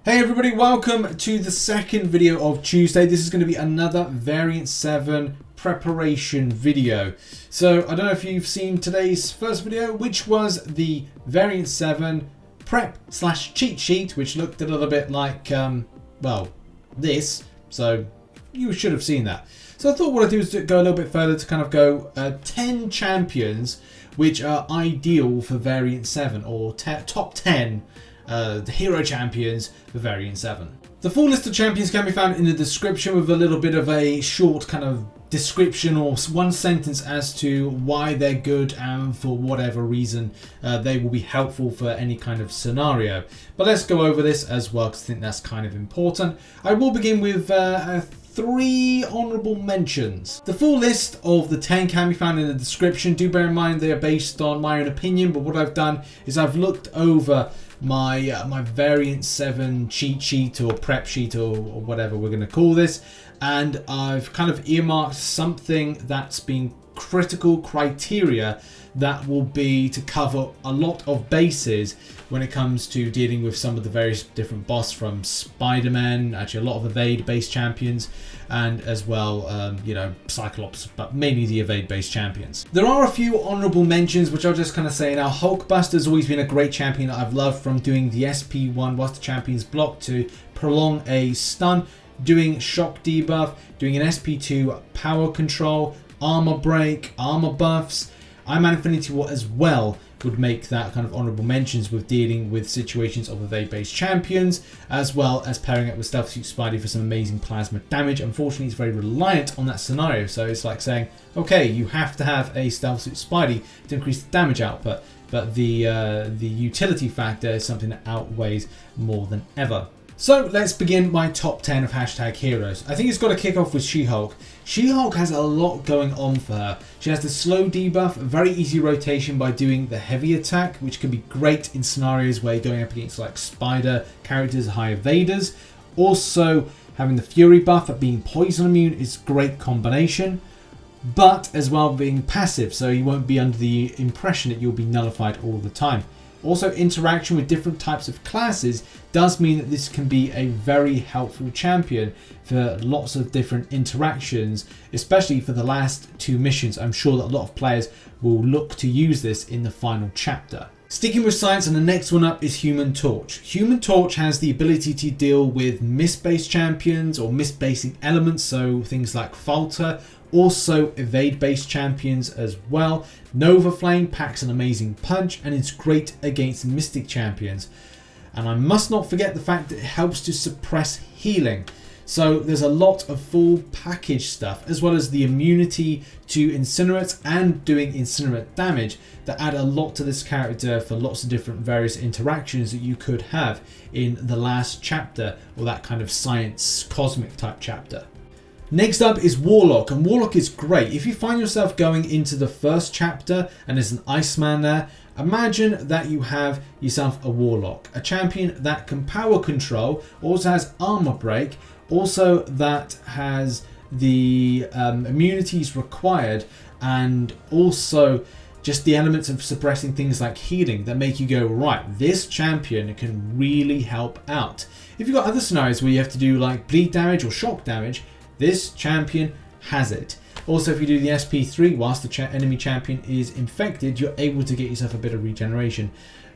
Hey everybody, welcome to the second video of Tuesday. This is going to be another Variant 7 preparation video. So I don't know if you've seen today's first video, which was the Variant 7 prep / cheat sheet, which looked a little bit like, well, this. So you should have seen that. So I thought what I'd do is to go a little bit further to kind of go 10 champions which are ideal for Variant 7, or top 10 the hero champions for Variant 7. The full list of champions can be found in the description with a little bit of a short kind of description or one sentence as to why they're good and for whatever reason they will be helpful for any kind of scenario. But let's go over this as well because I think that's kind of important. I will begin with 3 honourable mentions. The full list of the 10 can be found in the description. Do bear in mind they are based on my own opinion, but what I've done is I've looked over my my Variant 7 cheat sheet or prep sheet or whatever we're going to call this, and I've kind of earmarked something that's been critical criteria that will be to cover a lot of bases when it comes to dealing with some of the various different boss, from Spider-Man, actually a lot of evade based champions, and as well you know, Cyclops, but mainly the evade based champions. There are a few honorable mentions which I'll just kind of say now. Hulkbuster's always been a great champion that I've loved, from doing the SP1 whilst the champion's blocked to prolong a stun, doing shock debuff, doing an SP2 power control, armor break, armor buffs. I'm Infinity War as well would make that kind of honourable mentions with dealing with situations of evade-based champions, as well as pairing up with Stealth Suit Spidey for some amazing plasma damage. Unfortunately, it's very reliant on that scenario, so it's like saying, okay, you have to have a Stealth Suit Spidey to increase the damage output, but the utility factor is something that outweighs more than ever. So let's begin my top 10 of #heroes. I think it's got to kick off with She-Hulk. She-Hulk has a lot going on for her. She has the slow debuff, a very easy rotation by doing the heavy attack, which can be great in scenarios where you're going up against like spider characters, high evaders. Also having the Fury buff at being poison immune is a great combination, but as well being passive, so you won't be under the impression that you'll be nullified all the time. Also, interaction with different types of classes does mean that this can be a very helpful champion for lots of different interactions, especially for the last 2 missions. I'm sure that a lot of players will look to use this in the final chapter. Sticking with science, and the next one up is Human Torch. Human Torch has the ability to deal with miss-based champions or miss-basing elements, so things like Falter. Also evade-based champions as well. Nova Flame packs an amazing punch and it's great against Mystic champions. And I must not forget the fact that it helps to suppress healing. So there's a lot of full package stuff, as well as the immunity to incinerate and doing incinerate damage, that add a lot to this character for lots of different various interactions that you could have in the last chapter, or that kind of science cosmic type chapter. Next up is Warlock, and Warlock is great. If you find yourself going into the first chapter and there's an Iceman there, imagine that you have yourself a Warlock, a champion that can power control, also has armor break, also that has the immunities required, and also just the elements of suppressing things like healing that make you go, right, this champion can really help out. If you've got other scenarios where you have to do like bleed damage or shock damage, this champion has it. Also, if you do the SP3 whilst the enemy champion is infected, you're able to get yourself a bit of regeneration.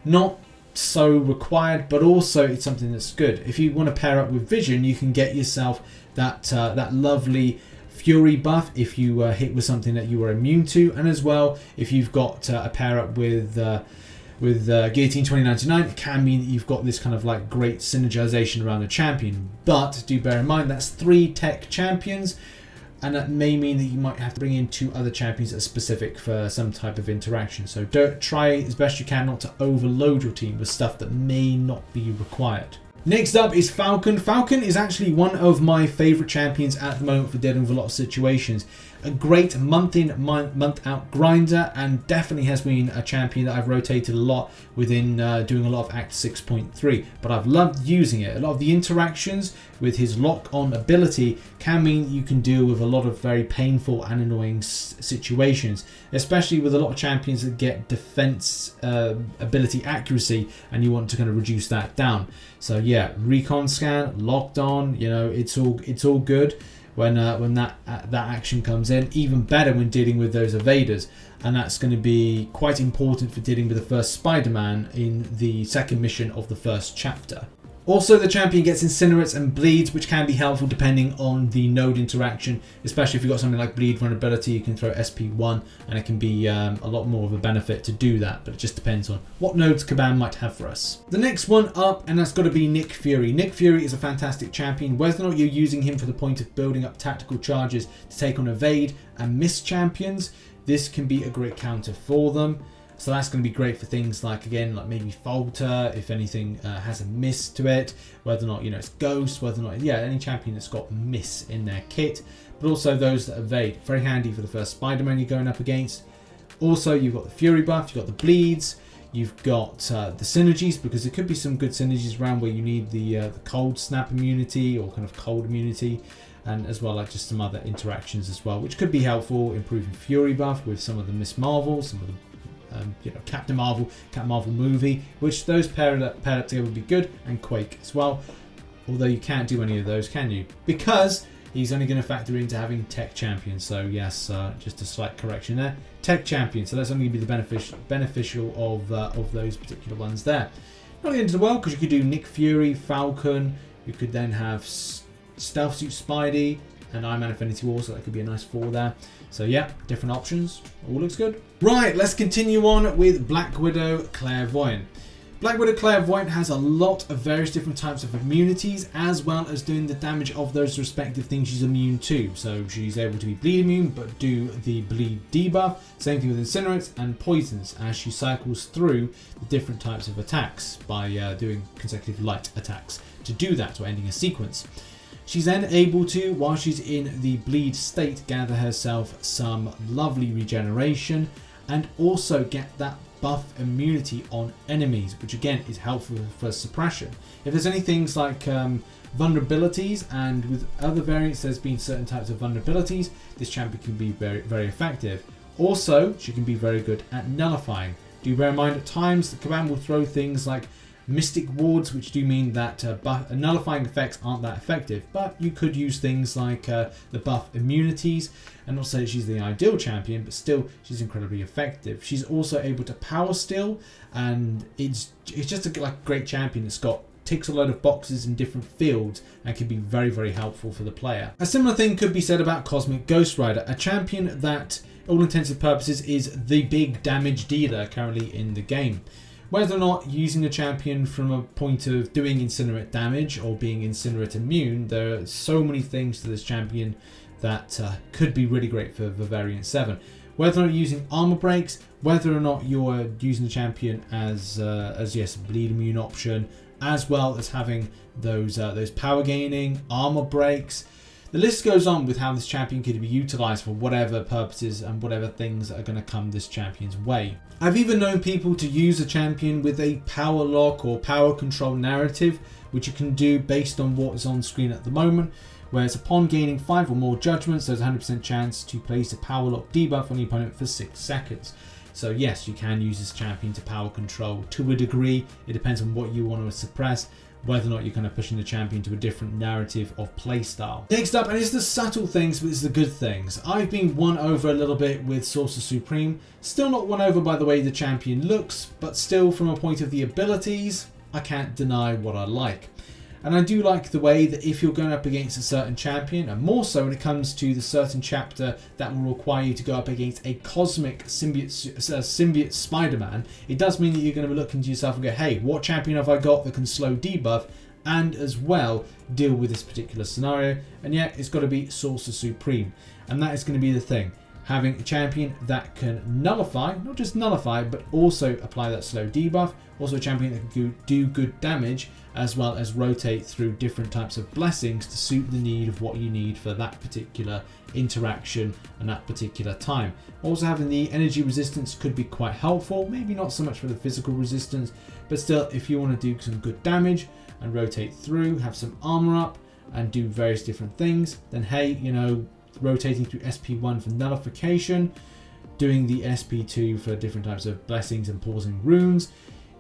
Not so required, but also it's something that's good. If you want to pair up with Vision, you can get yourself that that lovely Fury buff if you hit with something that you are immune to, and as well if you've got a pair up with Guillotine 2099, it can mean that you've got this kind of like great synergization around the champion. But do bear in mind that's 3 tech champions, and that may mean that you might have to bring in 2 other champions that are specific for some type of interaction. So don't try as best you can not to overload your team with stuff that may not be required. Next up is Falcon. Falcon is actually one of my favourite champions at the moment for dealing with a lot of situations. A great month in, month out grinder, and definitely has been a champion that I've rotated a lot within doing a lot of Act 6.3. But I've loved using it. A lot of the interactions with his lock-on ability can mean you can deal with a lot of very painful and annoying situations, especially with a lot of champions that get defense ability accuracy, and you want to kind of reduce that down. So yeah, recon scan locked on. You know, it's all good when that action comes in. Even better when dealing with those evaders, and that's going to be quite important for dealing with the first Spider-Man in the second mission of the first chapter. Also, the champion gets incinerates and bleeds, which can be helpful depending on the node interaction, especially if you've got something like bleed vulnerability. You can throw SP1 and it can be a lot more of a benefit to do that, but it just depends on what nodes Caban might have for us. The next one up, and that's got to be Nick Fury. Nick Fury is a fantastic champion, whether or not you're using him for the point of building up tactical charges to take on evade and miss champions. This can be a great counter for them. So that's going to be great for things like, again, like maybe Falter, if anything has a miss to it, whether or not, you know, it's Ghost, whether or not, yeah, any champion that's got miss in their kit, but also those that evade. Very handy for the first Spider-Man you're going up against. Also, you've got the Fury buff, you've got the bleeds, you've got the synergies, because there could be some good synergies around where you need the cold snap immunity or kind of cold immunity, and as well like just some other interactions as well, which could be helpful, improving Fury buff with some of the Miss Marvel, some of the you know, Captain Marvel movie, which those paired up together would be good, and Quake as well. Although you can't do any of those, can you? Because he's only going to factor into having Tech Champion. So yes, just a slight correction there. Tech Champion. So that's only going to be the beneficial of those particular ones there. Not the end of the world, because you could do Nick Fury, Falcon. You could then have Stealth Suit Spidey and Iron Man Infinity War, so that could be a nice 4 there. So yeah, different options. All looks good. Right, let's continue on with Black Widow Clairvoyant. Black Widow Clairvoyant has a lot of various different types of immunities, as well as doing the damage of those respective things she's immune to. So she's able to be bleed immune, but do the bleed debuff. Same thing with incinerates and poisons, as she cycles through the different types of attacks by doing consecutive light attacks to do that, or ending a sequence. She's then able to, while she's in the bleed state, gather herself some lovely regeneration and also get that buff immunity on enemies, which again is helpful for suppression. If there's any things like vulnerabilities, and with other variants there's been certain types of vulnerabilities, this champion can be very, very effective. Also, she can be very good at nullifying. Do bear in mind at times the Caban will throw things like Mystic Wards, which do mean that nullifying effects aren't that effective, but you could use things like the buff immunities, and not say that she's the ideal champion, but still she's incredibly effective. She's also able to power steal, and it's just a great champion that's ticks a load of boxes in different fields and can be very, very helpful for the player. A similar thing could be said about Cosmic Ghost Rider, a champion that, all intents and purposes, is the big damage dealer currently in the game. Whether or not using a champion from a point of doing incinerate damage or being incinerate immune, there are so many things to this champion that could be really great for Variant 7. Whether or not you're using armor breaks, whether or not you're using the champion as yes, a bleed immune option, as well as having those power gaining, armor breaks. The list goes on with how this champion could be utilised for whatever purposes and whatever things are going to come this champion's way. I've even known people to use a champion with a power lock or power control narrative, which you can do based on what is on screen at the moment, whereas upon gaining 5 or more judgments, there's a 100% chance to place a power lock debuff on the opponent for 6 seconds. So yes, you can use this champion to power control to a degree. It depends on what you want to suppress, whether or not you're kind of pushing the champion to a different narrative of playstyle. Next up, and it's the subtle things, but it's the good things. I've been won over a little bit with Sorcerer Supreme. Still not won over by the way the champion looks, but still from a point of the abilities, I can't deny what I like. And I do like the way that if you're going up against a certain champion, and more so when it comes to the certain chapter that will require you to go up against a cosmic symbiote Spider-Man, it does mean that you're going to be looking to yourself and go, hey, what champion have I got that can slow debuff and as well deal with this particular scenario? And yeah, it's got to be Sorcerer Supreme. And that is going to be the thing. Having a champion that can nullify, not just nullify, but also apply that slow debuff. Also a champion that can do good damage, as well as rotate through different types of blessings to suit the need of what you need for that particular interaction and that particular time. Also having the energy resistance could be quite helpful, maybe not so much for the physical resistance, but still if you want to do some good damage and rotate through, have some armor up and do various different things, then hey, you know, rotating through SP1 for nullification, doing the SP2 for different types of blessings and pausing runes.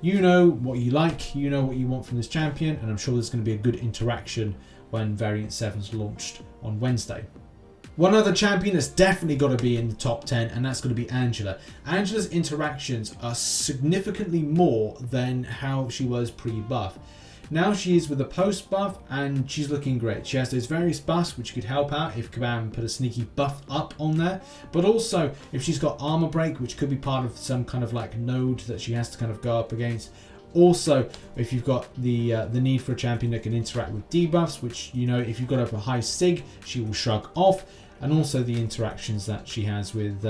You know what you like, you know what you want from this champion, and I'm sure there's going to be a good interaction when Variant 7's launched on Wednesday. One other champion that's definitely got to be in the top 10, and that's going to be Angela. Angela's interactions are significantly more than how she was pre-buff. Now she is with a post-buff, and she's looking great. She has those various buffs which could help out if Kabam put a sneaky buff up on there. But also, if she's got armor break, which could be part of some kind of like node that she has to kind of go up against. Also, if you've got the need for a champion that can interact with debuffs, which, you know, if you've got up a high sig, she will shrug off. And also the interactions that she has with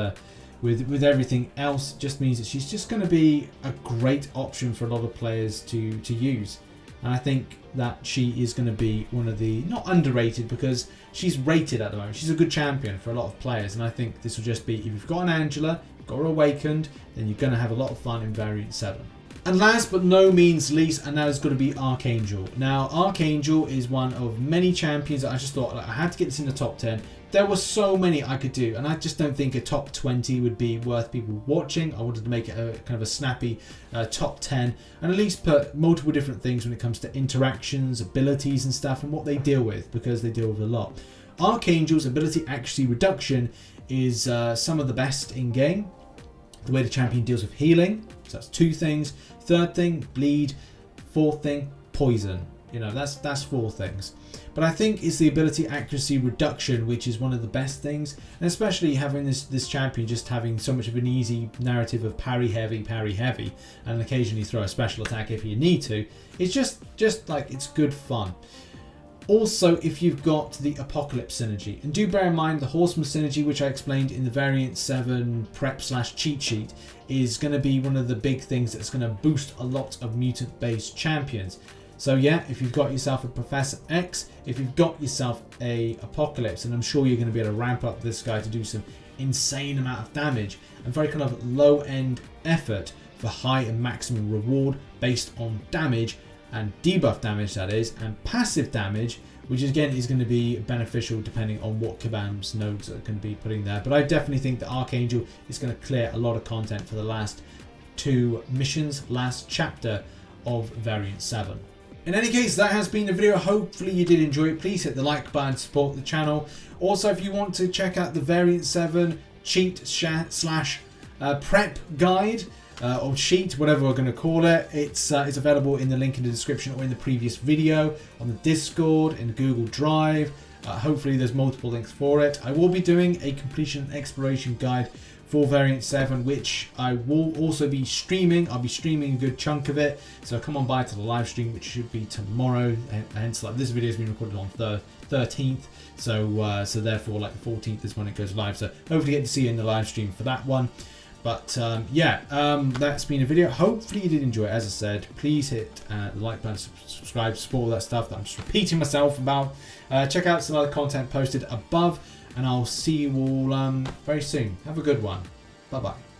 everything else just means that she's just going to be a great option for a lot of players to use. And I think that she is going to be one of the, not underrated, because she's rated at the moment. She's a good champion for a lot of players. And I think this will just be, if you've got an Angela, got her awakened, then you're going to have a lot of fun in Variant 7. And last but no means least, and that is going to be Archangel. Now, Archangel is one of many champions that I just thought, like, I had to get this in the top 10. There were so many I could do, and I just don't think a top 20 would be worth people watching. I wanted to make it a kind of a snappy top 10, and at least put multiple different things when it comes to interactions, abilities and stuff, and what they deal with, because they deal with a lot. Archangel's ability accuracy reduction is some of the best in game. The way the champion deals with healing, so that's 2 things. 3rd thing, bleed. 4th thing, poison. You know, that's 4 things. But I think it's the ability accuracy reduction, which is one of the best things, and especially having this champion just having so much of an easy narrative of parry heavy, and occasionally throw a special attack if you need to. It's just like, it's good fun. Also, if you've got the Apocalypse synergy, and do bear in mind the Horseman synergy, which I explained in the Variant 7 prep/cheat sheet, is going to be one of the big things that's going to boost a lot of mutant-based champions. So yeah, if you've got yourself a Professor X, if you've got yourself a Apocalypse, and I'm sure you're going to be able to ramp up this guy to do some insane amount of damage, and very kind of low-end effort for high and maximum reward based on damage, and debuff damage that is, and passive damage, which again is going to be beneficial depending on what Kabam's nodes are going to be putting there. But I definitely think that Archangel is going to clear a lot of content for the last 2 missions, last chapter of Variant 7. In any case, that has been the video. Hopefully you did enjoy it. Please hit the like button to support the channel. Also, if you want to check out the Variant 7 cheat / prep guide, or sheet, whatever we're going to call it, it's available in the link in the description or in the previous video, on the Discord, in Google Drive. Hopefully there's multiple links for it. I will be doing a completion and exploration guide for Variant 7, which I will also be streaming. I'll be streaming a good chunk of it, so come on by to the live stream, which should be tomorrow. Hence, like, this video has been recorded on 13th, so therefore, like, the 14th is when it goes live. So hopefully get to see you in the live stream for that one. But yeah, that's been a video. Hopefully you did enjoy it. As I said, please hit the like button, subscribe, support all that stuff that I'm just repeating myself about. Check out some other content posted above, and I'll see you all very soon. Have a good one. Bye bye.